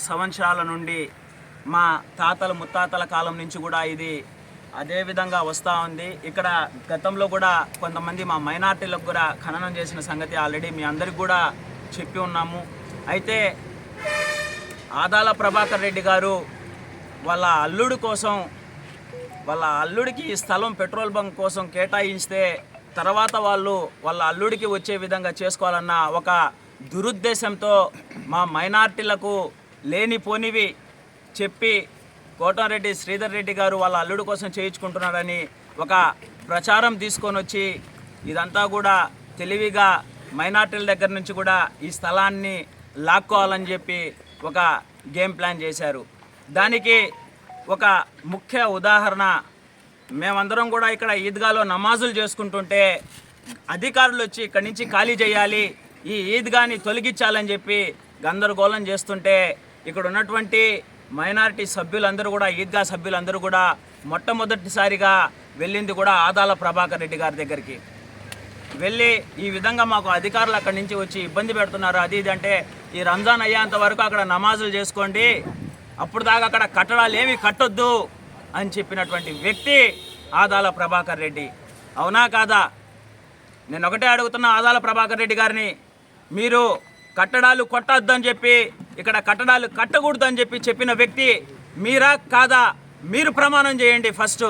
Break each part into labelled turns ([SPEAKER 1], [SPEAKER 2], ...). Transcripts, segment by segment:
[SPEAKER 1] సంవత్సరాల నుండి మా తాతల ముత్తాతల కాలం నుంచి కూడా ఇది అదే విధంగా వస్తూ ఉంది. ఇక్కడ గతంలో కూడా కొంతమంది మా మైనార్టీలకు కూడా ఖననం చేసిన సంగతి ఆల్రెడీ మీ అందరికి కూడా చెప్పి ఉన్నాము. అయితే ఆదాల ప్రభాకర్ రెడ్డి గారు వాళ్ళ అల్లుడి కోసం, వాళ్ళ అల్లుడికి ఈ స్థలం పెట్రోల్ బంక్ కోసం కేటాయిస్తే తర్వాత వాళ్ళ అల్లుడికి వచ్చే విధంగా చేసుకోవాలన్న ఒక దురుద్దేశంతో మా మైనార్టీలకు లేనిపోనివి చెప్పి కోటంరెడ్డి శ్రీధర్ రెడ్డి గారు వాళ్ళ అల్లుడి కోసం చేయించుకుంటున్నారని ఒక ప్రచారం తీసుకొని వచ్చి ఇదంతా కూడా తెలివిగా మైనార్టీల దగ్గర నుంచి కూడా ఈ స్థలాన్ని లాక్కోవాలని చెప్పి ఒక గేమ్ ప్లాన్ చేశారు. దానికి ఒక ముఖ్య ఉదాహరణ, మేమందరం కూడా ఇక్కడ ఈద్గాలో నమాజులు చేసుకుంటుంటే అధికారులు వచ్చి ఇక్కడి నుంచి ఖాళీ చేయాలి, ఈ ఈద్గాని తొలగించాలని చెప్పి గందరగోళం చేస్తుంటే ఇక్కడ ఉన్నటువంటి మైనారిటీ సభ్యులందరూ కూడా, ఈద్గా సభ్యులందరూ కూడా మొట్టమొదటిసారిగా వెళ్ళింది కూడా ఆదాల ప్రభాకర్ రెడ్డి గారి దగ్గరికి వెళ్ళి ఈ విధంగా మాకు అధికారులు అక్కడి నుంచి వచ్చి ఇబ్బంది పెడుతున్నారు, అది ఇది అంటే ఈ రంజాన్ అయ్యేంత వరకు అక్కడ నమాజులు చేసుకోండి, అప్పుడు దాకా అక్కడ కట్టడాలు ఏమీ కట్టొద్దు అని చెప్పినటువంటి వ్యక్తి ఆదాల ప్రభాకర్ రెడ్డి. అవునా కాదా? నేను ఒకటే అడుగుతున్నా ఆదాల ప్రభాకర్ రెడ్డి గారిని, మీరు కట్టడాలు కొట్టొద్దు అని చెప్పి, ఇక్కడ కట్టడాలు కట్టకూడదు అని చెప్పిన వ్యక్తి మీరా కాదా? మీరు ప్రమాణం చేయండి ఫస్ట్.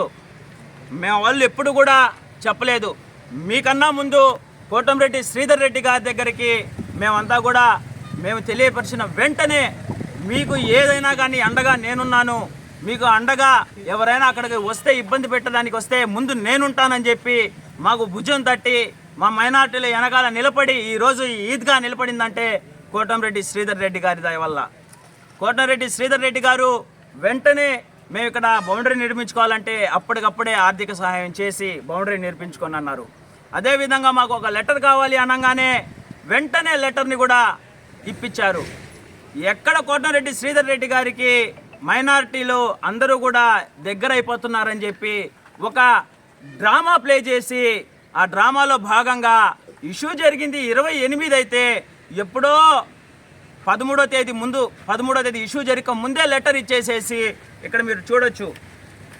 [SPEAKER 1] మేము వాళ్ళు ఎప్పుడు కూడా చెప్పలేదు. మీకన్నా ముందు కోటంరెడ్డి శ్రీధర్ రెడ్డి గారి దగ్గరికి మేమంతా కూడా మేము తెలియపరిచిన వెంటనే మీకు ఏదైనా కానీ అండగా నేనున్నాను, మీకు అండగా ఎవరైనా అక్కడికి వస్తే ఇబ్బంది పెట్టడానికి వస్తే ముందు నేనుంటానని చెప్పి మాకు భుజం తట్టి మా మైనార్టీల వెనకాల నిలబడి ఈరోజు ఈద్గా నిలబడిందంటే కోటంరెడ్డి శ్రీధర్ రెడ్డి గారి దయ వల్ల. కోటంరెడ్డి శ్రీధర్ రెడ్డి గారు వెంటనే మేము ఇక్కడ బౌండరీ నిర్మించుకోవాలంటే అప్పటికప్పుడే ఆర్థిక సహాయం చేసి బౌండరీ నిర్మించుకొని అన్నారు. అదేవిధంగా మాకు ఒక లెటర్ కావాలి అనగానే వెంటనే లెటర్ని కూడా ఇప్పించారు. ఎక్కడ కోటంరెడ్డి శ్రీధర్ రెడ్డి గారికి మైనారిటీలు అందరూ కూడా దగ్గర అయిపోతున్నారని చెప్పి ఒక డ్రామా ప్లే చేసి ఆ డ్రామాలో భాగంగా ఇష్యూ జరిగింది 28 అయితే ఎప్పుడో 13వ తేదీ ఇష్యూ జరిగే ముందే లెటర్ ఇచ్చేసేసి ఇక్కడ మీరు చూడొచ్చు.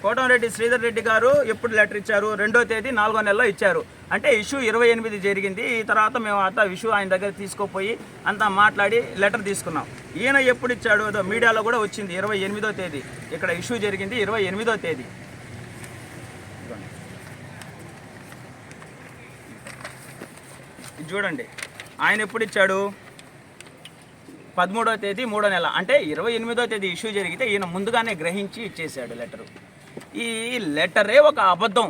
[SPEAKER 1] కోటంరెడ్డి శ్రీధర్ రెడ్డి గారు ఎప్పుడు లెటర్ ఇచ్చారు? 2వ తేదీ 4వ నెలలో ఇచ్చారు. అంటే ఇష్యూ 28 జరిగింది. ఈ తర్వాత మేము అంతా ఇష్యూ ఆయన దగ్గర తీసుకుపోయి అంతా మాట్లాడి లెటర్ తీసుకున్నాం. ఈయన ఎప్పుడు ఇచ్చాడు? ఏదో మీడియాలో కూడా వచ్చింది 28వ తేదీ. ఇక్కడ ఇష్యూ జరిగింది 28వ తేదీ. చూడండి ఆయన ఎప్పుడు ఇచ్చాడు? 13వ తేదీ 3వ నెల, అంటే 28వ తేదీ ఇష్యూ జరిగితే ఈయన ముందుగానే గ్రహించి ఇచ్చేసాడు లెటరు. ఈ లెటరే ఒక అబద్ధం.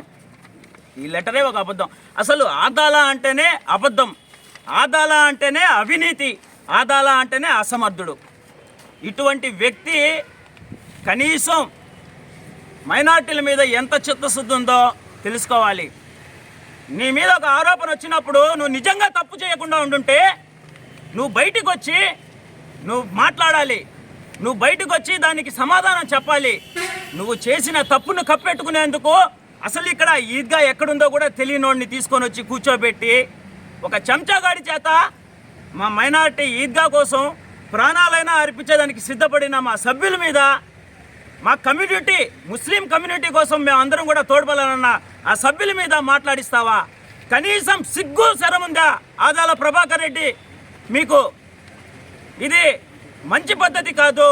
[SPEAKER 1] అసలు ఆదాల అంటేనే అబద్ధం, ఆదాల అంటేనే అవినీతి, ఆదాల అంటేనే అసమర్థుడు. ఇటువంటి వ్యక్తి కనీసం మైనార్టీల మీద ఎంత చిత్తశుద్ధి ఉందో తెలుసుకోవాలి. నీ మీద ఒక ఆరోపణ వచ్చినప్పుడు నువ్వు నిజంగా తప్పు చేయకుండా ఉండుంటే నువ్వు బయటికి వచ్చి నువ్వు మాట్లాడాలి, నువ్వు బయటకు వచ్చి దానికి సమాధానం చెప్పాలి. నువ్వు చేసిన తప్పును కప్పెట్టుకునేందుకు అసలు ఇక్కడ ఈద్గా ఎక్కడుందో కూడా తెలియనోడిని తీసుకొని వచ్చి కూర్చోబెట్టి ఒక చెంచాగాడి చేత మా మైనారిటీ ఈద్గా కోసం ప్రాణాలైనా అర్పించేదానికి సిద్ధపడిన మా సభ్యుల మీద, మా కమ్యూనిటీ ముస్లిం కమ్యూనిటీ కోసం మేము అందరం కూడా తోడ్పడాలన్న ఆ సభ్యుల మీద మాట్లాడిస్తావా? కనీసం సిగ్గు శరముందా ఆదాల ప్రభాకర్ రెడ్డి? మీకు ఇది మంచి పద్ధతి కాదు.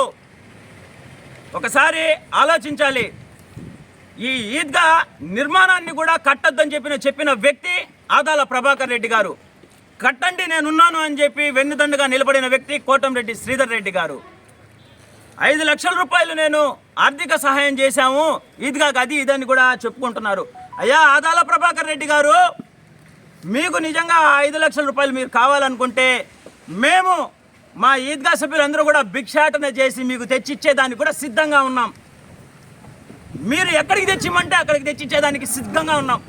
[SPEAKER 1] ఒకసారి ఆలోచించాలి. ఈ ఈద్గా నిర్మాణాన్ని కూడా కట్టొద్దని చెప్పిన వ్యక్తి ఆదాల ప్రభాకర్ రెడ్డి గారు. కట్టండి నేనున్నాను అని చెప్పి వెన్నుదండుగా నిలబడిన వ్యక్తి కోటంరెడ్డి శ్రీధర్ రెడ్డి గారు. 5 లక్షల రూపాయలు నేను ఆర్థిక సహాయం చేశాము ఈద్గాకి, అది ఇదని కూడా చెప్పుకుంటున్నారు. అయ్యా ఆదాల ప్రభాకర్ రెడ్డి గారు, మీకు నిజంగా 5 లక్షల రూపాయలు మీరు కావాలనుకుంటే మేము మా ఈద్గా సభ్యులందరూ కూడా భిక్షాటన చేసి మీకు తెచ్చిచ్చేదానికి కూడా సిద్ధంగా ఉన్నాం. మీరు ఎక్కడికి తెచ్చిమంటే అక్కడికి తెచ్చిచ్చేదానికి సిద్ధంగా ఉన్నాం.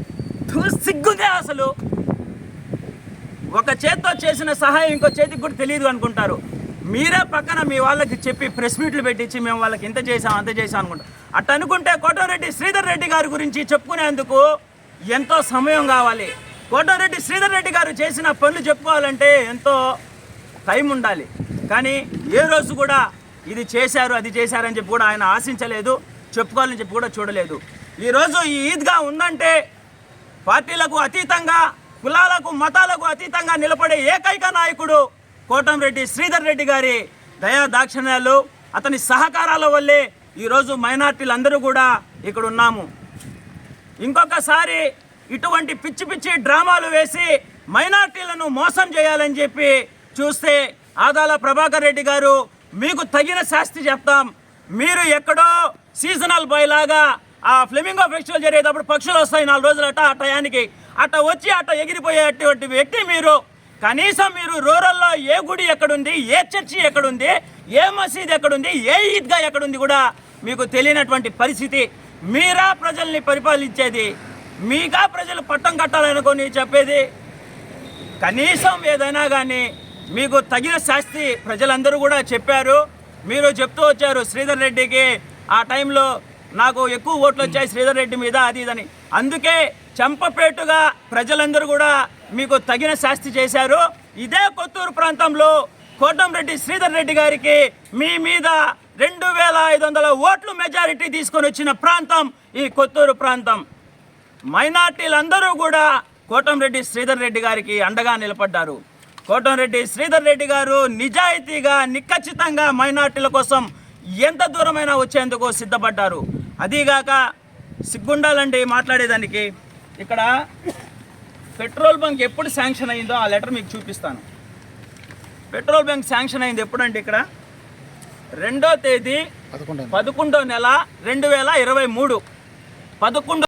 [SPEAKER 1] సిగ్గుందే అసలు. ఒక చేత్తో చేసిన సహాయం ఇంకో చేతికి కూడా తెలియదు అనుకుంటారు. మీరే పక్కన మీ వాళ్ళకి చెప్పి ప్రెస్ మీట్లు పెట్టించి మేము వాళ్ళకి ఇంత చేసాం అంత చేసాం అనుకుంటాం. అట్ట అనుకుంటే కోటంరెడ్డి శ్రీధర్ రెడ్డి గారి గురించి చెప్పుకునేందుకు ఎంతో సమయం కావాలి. కోటంరెడ్డి శ్రీధర్ రెడ్డి గారు చేసిన పనులు చెప్పుకోవాలంటే ఎంతో టైం ఉండాలి. కానీ ఏ రోజు కూడా ఇది చేశారు అది చేశారని చెప్పి కూడా ఆయన ఆశించలేదు, చెప్పుకోవాలని చెప్పి కూడా చూడలేదు. ఈరోజు ఈ ఈద్గా ఉందంటే పార్టీలకు అతీతంగా, కులాలకు మతాలకు అతీతంగా నిలబడే ఏకైక నాయకుడు కోటంరెడ్డి శ్రీధర్ రెడ్డి గారి దయా దాక్షిణ్యాలు, అతని సహకారాల వల్లే ఈరోజు మైనార్టీలందరూ కూడా ఇక్కడ ఉన్నాము. ఇంకొకసారి ఇటువంటి పిచ్చి పిచ్చి డ్రామాలు వేసి మైనార్టీలను మోసం చేయాలని చెప్పి చూస్తే ఆదాల ప్రభాకర్ రెడ్డి గారు మీకు తగిన శాస్తి చెప్తాం. మీరు ఎక్కడో సీజనల్ బాయ్ లాగా ఆ ఫ్లెమింగో ఫెస్టివల్ జరిగేటప్పుడు పక్షులు వస్తాయి 4 రోజులట, ఆ టయానికి అట్ట వచ్చి అట్ట ఎగిరిపోయేటువంటి వ్యక్తి మీరు. కనీసం మీరు రూరల్లో ఏ గుడి ఎక్కడుంది, ఏ చర్చి ఎక్కడుంది, ఏ మసీద్ ఎక్కడుంది, ఏ ఈద్గా ఎక్కడుంది కూడా మీకు తెలియనటువంటి పరిస్థితి. మీరా ప్రజల్ని పరిపాలించేది, మీకా ప్రజలు పట్టం కట్టాలనుకొని చెప్పేది. కనీసం ఏదైనా కానీ మీకు తగిన శాస్తి ప్రజలందరూ కూడా చెప్పారు. మీరు చెప్తూ వచ్చారు శ్రీధర్ రెడ్డికి ఆ టైంలో నాకు ఎక్కువ ఓట్లు వచ్చాయి శ్రీధర్ రెడ్డి మీద, అది ఇదని. అందుకే చంపపేటుగా ప్రజలందరూ కూడా మీకు తగిన శాస్తి చేశారు. ఇదే కొత్తూరు ప్రాంతంలో కోటంరెడ్డి శ్రీధర్ రెడ్డి గారికి మీ మీద 2500 ఓట్లు మెజారిటీ తీసుకొని వచ్చిన ప్రాంతం ఈ కొత్తూరు ప్రాంతం. మైనార్టీలందరూ కూడా కోటంరెడ్డి శ్రీధర్ రెడ్డి గారికి అండగా నిలబడ్డారు. కోటంరెడ్డి శ్రీధర్ రెడ్డి గారు నిజాయితీగా, నిఖచ్చితంగా మైనార్టీల కోసం ఎంత దూరమైనా వచ్చేందుకు సిద్ధపడ్డారు. అదీగాక సిగ్గుండాలండి మాట్లాడేదానికి. ఇక్కడ పెట్రోల్ బంక్ ఎప్పుడు శాంక్షన్ అయిందో ఆ లెటర్ మీకు చూపిస్తాను. పెట్రోల్ బంక్ శాంక్షన్ అయింది ఎప్పుడంటే ఇక్కడ 2వ తేదీ 11వ నెల 2023 11